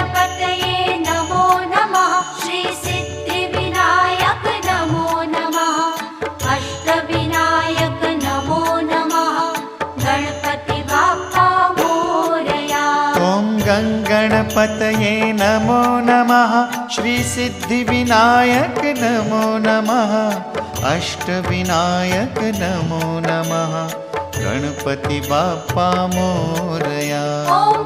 गणपतये नमो नमः श्री सिद्धिविनायक नमो नमः अष्टविनायक नमो नमः गणपति बाप्पा मोरया। ॐ गणपतये नमो नमः श्री सिद्धिविनायक नमो नमः अष्टविनायक नमो नमः गणपति बाप्पा मोरया। ॐ